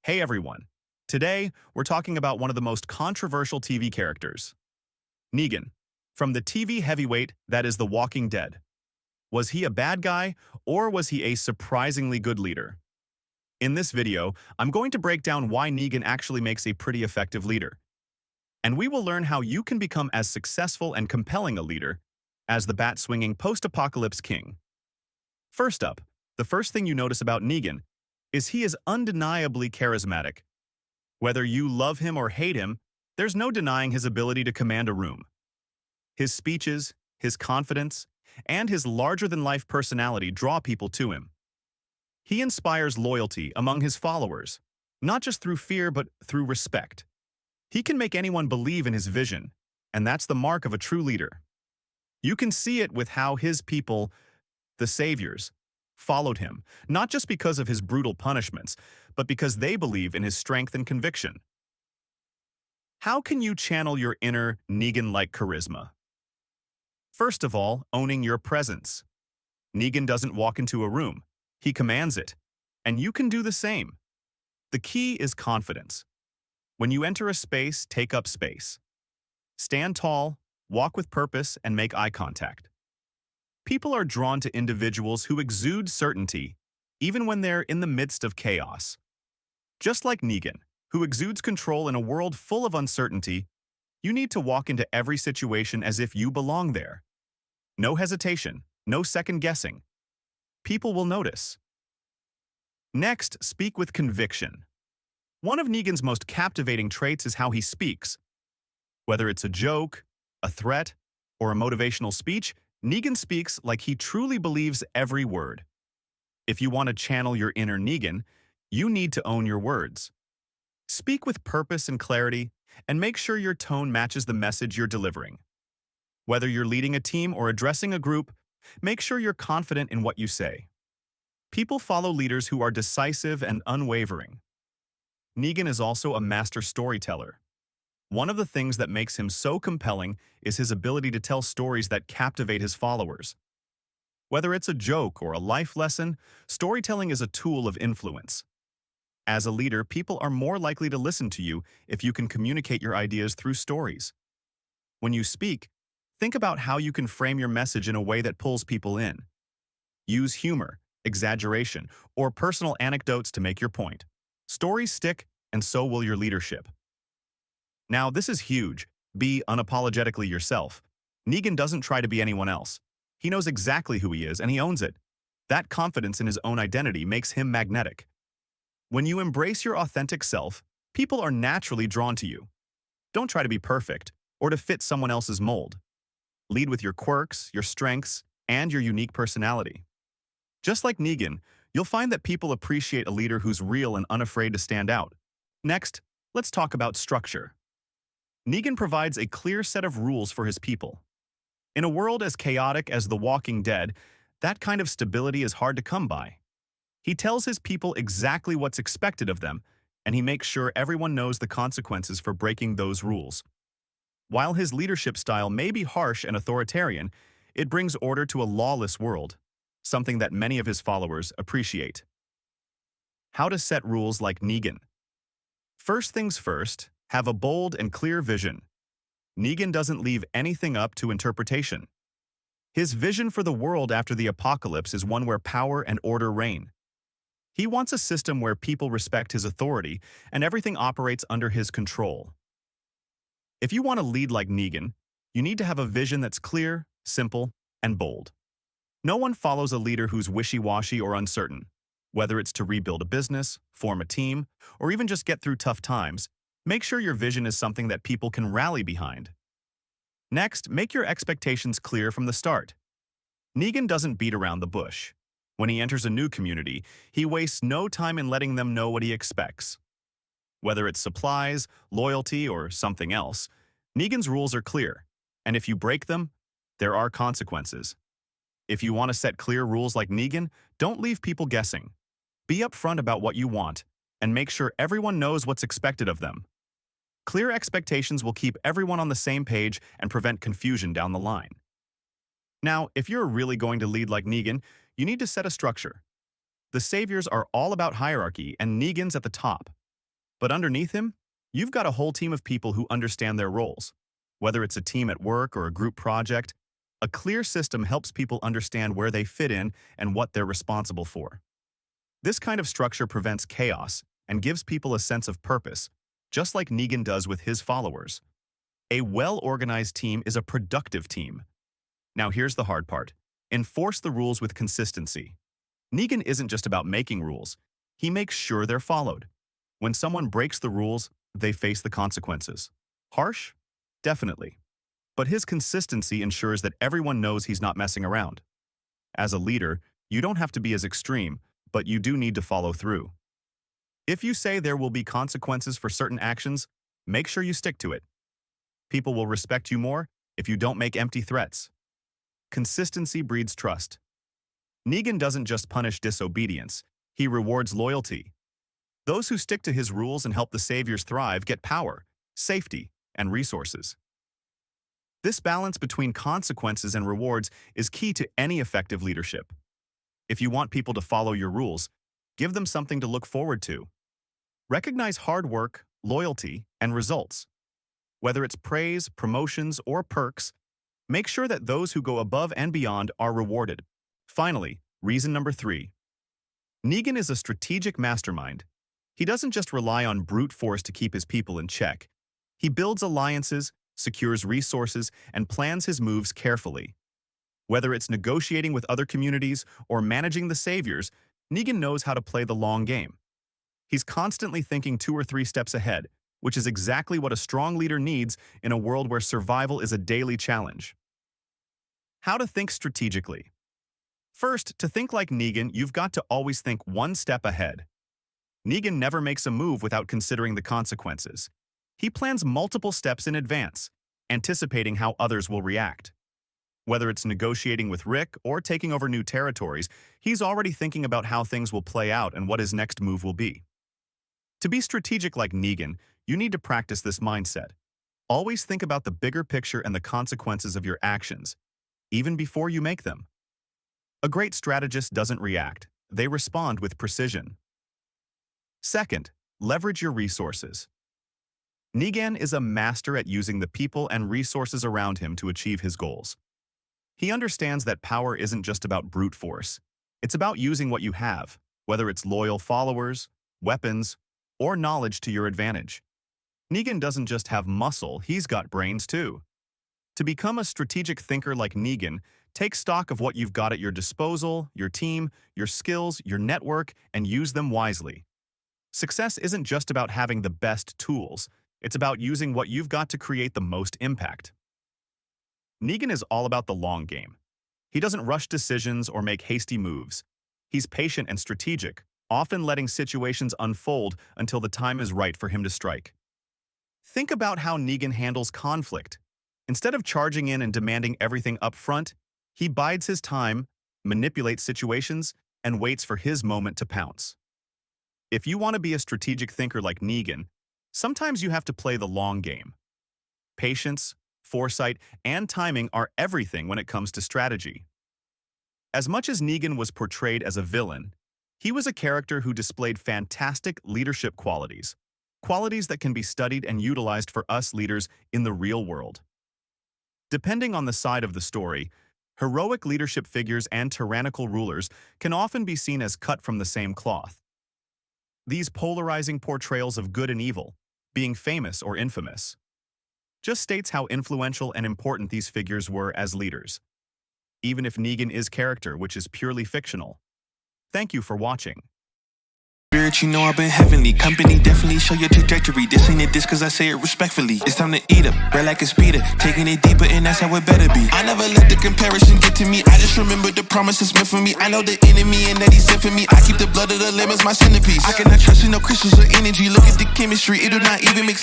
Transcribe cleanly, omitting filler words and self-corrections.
Hey everyone. Today, we're talking about one of the most controversial TV characters, Negan, from the TV heavyweight that is The Walking Dead. Was he a bad guy, or was he a surprisingly good leader? In this video, I'm going to break down why Negan actually makes a pretty effective leader. And we will learn how you can become as successful and compelling a leader as the bat-swinging post-apocalypse king. First up, the first thing you notice about Negan is he is undeniably charismatic. Whether you love him or hate him, there's no denying his ability to command a room. His speeches, his confidence, and his larger-than-life personality draw people to him. He inspires loyalty among his followers, not just through fear but through respect. He can make anyone believe in his vision, and that's the mark of a true leader. You can see it with how his people, the saviors, followed him, not just because of his brutal punishments, but because they believe in his strength and conviction. How can you channel your inner Negan-like charisma? First of all, owning your presence. Negan doesn't walk into a room. He commands it, and you can do the same. The key is confidence. When you enter a space, take up space. Stand tall, walk with purpose, and make eye contact. People are drawn to individuals who exude certainty, even when they're in the midst of chaos. Just like Negan, who exudes control in a world full of uncertainty, you need to walk into every situation as if you belong there. No hesitation, no second guessing. People will notice. Next, speak with conviction. One of Negan's most captivating traits is how he speaks. Whether it's a joke, a threat, or a motivational speech, Negan speaks like he truly believes every word. If you want to channel your inner Negan, you need to own your words. Speak with purpose and clarity, and make sure your tone matches the message you're delivering. Whether you're leading a team or addressing a group, make sure you're confident in what you say. People follow leaders who are decisive and unwavering. Negan is also a master storyteller. One of the things that makes him so compelling is his ability to tell stories that captivate his followers. Whether it's a joke or a life lesson, storytelling is a tool of influence. As a leader, people are more likely to listen to you if you can communicate your ideas through stories. When you speak, think about how you can frame your message in a way that pulls people in. Use humor, exaggeration, or personal anecdotes to make your point. Stories stick, and so will your leadership. Now, this is huge. Be unapologetically yourself. Negan doesn't try to be anyone else. He knows exactly who he is, and he owns it. That confidence in his own identity makes him magnetic. When you embrace your authentic self, people are naturally drawn to you. Don't try to be perfect or to fit someone else's mold. Lead with your quirks, your strengths, and your unique personality. Just like Negan, you'll find that people appreciate a leader who's real and unafraid to stand out. Next, let's talk about structure. Negan provides a clear set of rules for his people. In a world as chaotic as The Walking Dead, that kind of stability is hard to come by. He tells his people exactly what's expected of them, and he makes sure everyone knows the consequences for breaking those rules. While his leadership style may be harsh and authoritarian, it brings order to a lawless world, something that many of his followers appreciate. How to set rules like Negan. First things first, have a bold and clear vision. Negan doesn't leave anything up to interpretation. His vision for the world after the apocalypse is one where power and order reign. He wants a system where people respect his authority and everything operates under his control. If you want to lead like Negan, you need to have a vision that's clear, simple, and bold. No one follows a leader who's wishy-washy or uncertain. Whether it's to rebuild a business, form a team, or even just get through tough times, make sure your vision is something that people can rally behind. Next, make your expectations clear from the start. Negan doesn't beat around the bush. When he enters a new community, he wastes no time in letting them know what he expects. Whether it's supplies, loyalty, or something else, Negan's rules are clear, and if you break them, there are consequences. If you want to set clear rules like Negan, don't leave people guessing. Be upfront about what you want, and make sure everyone knows what's expected of them. Clear expectations will keep everyone on the same page and prevent confusion down the line. Now, if you're really going to lead like Negan, you need to set a structure. The Saviors are all about hierarchy, and Negan's at the top. But underneath him, you've got a whole team of people who understand their roles. Whether it's a team at work or a group project, a clear system helps people understand where they fit in and what they're responsible for. This kind of structure prevents chaos and gives people a sense of purpose, just like Negan does with his followers. A well-organized team is a productive team. Now here's the hard part. Enforce the rules with consistency. Negan isn't just about making rules. He makes sure they're followed. When someone breaks the rules, they face the consequences. Harsh? Definitely. But his consistency ensures that everyone knows he's not messing around. As a leader, you don't have to be as extreme, but you do need to follow through. If you say there will be consequences for certain actions, make sure you stick to it. People will respect you more if you don't make empty threats. Consistency breeds trust. Negan doesn't just punish disobedience, he rewards loyalty. Those who stick to his rules and help the saviors thrive get power, safety, and resources. This balance between consequences and rewards is key to any effective leadership. If you want people to follow your rules, give them something to look forward to. Recognize hard work, loyalty, and results. Whether it's praise, promotions, or perks, make sure that those who go above and beyond are rewarded. Finally, reason number 3. Negan is a strategic mastermind. He doesn't just rely on brute force to keep his people in check. He builds alliances, secures resources, and plans his moves carefully. Whether it's negotiating with other communities or managing the saviors, Negan knows how to play the long game. He's constantly thinking 2 or 3 steps ahead, which is exactly what a strong leader needs in a world where survival is a daily challenge. How to think strategically. First, to think like Negan, you've got to always think 1 step ahead. Negan never makes a move without considering the consequences. He plans multiple steps in advance, anticipating how others will react. Whether it's negotiating with Rick or taking over new territories, he's already thinking about how things will play out and what his next move will be. To be strategic like Negan, you need to practice this mindset. Always think about the bigger picture and the consequences of your actions, even before you make them. A great strategist doesn't react, they respond with precision. Second, leverage your resources. Negan is a master at using the people and resources around him to achieve his goals. He understands that power isn't just about brute force. It's about using what you have, whether it's loyal followers, weapons, or knowledge to your advantage. Negan doesn't just have muscle, he's got brains too. To become a strategic thinker like Negan, take stock of what you've got at your disposal, your team, your skills, your network, and use them wisely. Success isn't just about having the best tools, it's about using what you've got to create the most impact. Negan is all about the long game. He doesn't rush decisions or make hasty moves. He's patient and strategic, often letting situations unfold until the time is right for him to strike. Think about how Negan handles conflict. Instead of charging in and demanding everything up front, he bides his time, manipulates situations, and waits for his moment to pounce. If you want to be a strategic thinker like Negan, sometimes you have to play the long game. Patience, foresight, and timing are everything when it comes to strategy. As much as Negan was portrayed as a villain, he was a character who displayed fantastic leadership qualities, qualities that can be studied and utilized for us leaders in the real world. Depending on the side of the story, heroic leadership figures and tyrannical rulers can often be seen as cut from the same cloth. These polarizing portrayals of good and evil, being famous or infamous, just states how influential and important these figures were as leaders, even if Negan is character, which is purely fictional. Thank you for watching. Spirit, you know I've been heavenly. Company definitely show your trajectory. This ain't a diss cause I say it respectfully. It's time to eat up, red like a speeder. Taking it deeper and that's how it better be. I never let the comparison get to me. I just remember the promises meant for me. I know the enemy and that he sent for me. I keep the blood of the lamb as my centerpiece. I cannot trust in no crystals or energy. Look at the chemistry, it do not even make sense.